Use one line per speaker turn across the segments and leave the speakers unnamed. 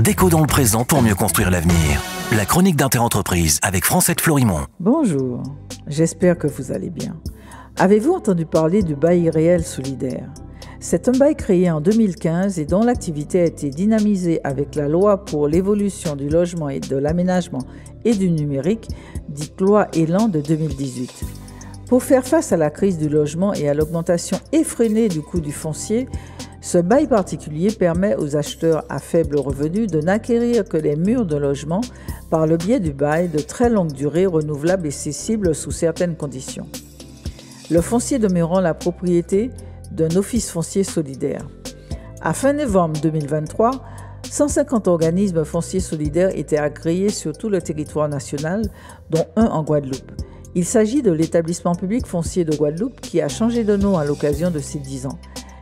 Déco dans le présent pour mieux construire l'avenir. La chronique d'Interentreprise avec Francette Florimond.
Bonjour, j'espère que vous allez bien. Avez-vous entendu parler du bail réel solidaire ? C'est un bail créé en 2015 et dont l'activité a été dynamisée avec la loi pour l'évolution du logement et de l'aménagement et du numérique, dite loi Élan de 2018. Pour faire face à la crise du logement et à l'augmentation effrénée du coût du foncier, ce bail particulier permet aux acheteurs à faible revenu de n'acquérir que les murs de logement par le biais du bail de très longue durée renouvelable et cessible sous certaines conditions. Le foncier demeurant la propriété d'un office foncier solidaire. À fin novembre 2023, 150 organismes fonciers solidaires étaient agréés sur tout le territoire national, dont un en Guadeloupe. Il s'agit de l'établissement public foncier de Guadeloupe qui a changé de nom à l'occasion de ses 10 ans.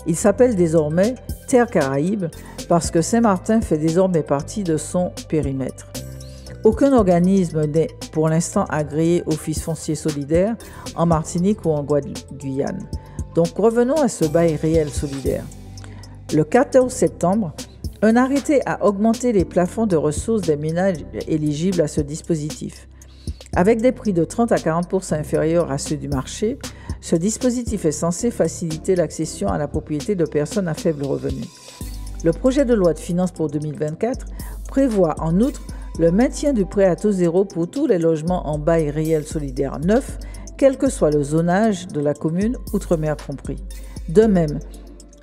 Il s'appelle désormais Terre Caraïbes parce que Saint-Martin fait désormais partie de son périmètre. Aucun organisme n'est pour l'instant agréé Office foncier solidaire en Martinique ou en Guyane. Donc revenons à ce bail réel solidaire. Le 14 septembre, un arrêté a augmenté les plafonds de ressources des ménages éligibles à ce dispositif. Avec des prix de 30 à 40% inférieurs à ceux du marché, ce dispositif est censé faciliter l'accession à la propriété de personnes à faible revenu. Le projet de loi de finances pour 2024 prévoit en outre le maintien du prêt à taux zéro pour tous les logements en bail réel solidaire neufs, quel que soit le zonage de la commune, outre-mer compris. De même,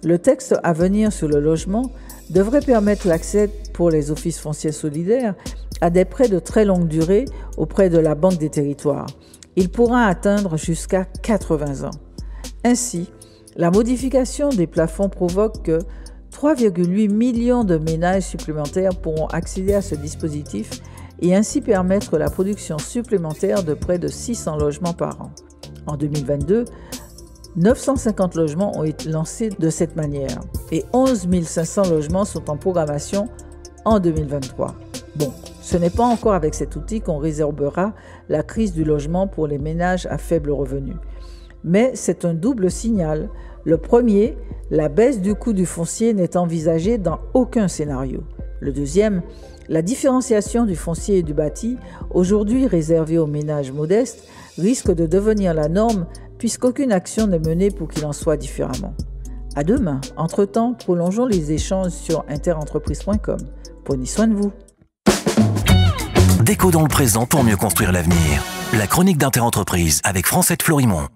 le texte à venir sur le logement devrait permettre l'accès pour les offices fonciers solidaires à des prêts de très longue durée auprès de la Banque des Territoires. Il pourra atteindre jusqu'à 80 ans. Ainsi, la modification des plafonds provoque que 3,8 millions de ménages supplémentaires pourront accéder à ce dispositif et ainsi permettre la production supplémentaire de près de 600 logements par an. En 2022, 950 logements ont été lancés de cette manière et 11 500 logements sont en programmation en 2023. Bon, ce n'est pas encore avec cet outil qu'on résorbera la crise du logement pour les ménages à faible revenu. Mais c'est un double signal. Le premier, la baisse du coût du foncier n'est envisagée dans aucun scénario. Le deuxième, la différenciation du foncier et du bâti, aujourd'hui réservée aux ménages modestes, risque de devenir la norme puisqu'aucune action n'est menée pour qu'il en soit différemment. À demain. Entre-temps, prolongeons les échanges sur interentreprise.com. Prenez soin de vous.
Déco dans le présent pour mieux construire l'avenir. La chronique d'Interentreprise avec Francette Florimond.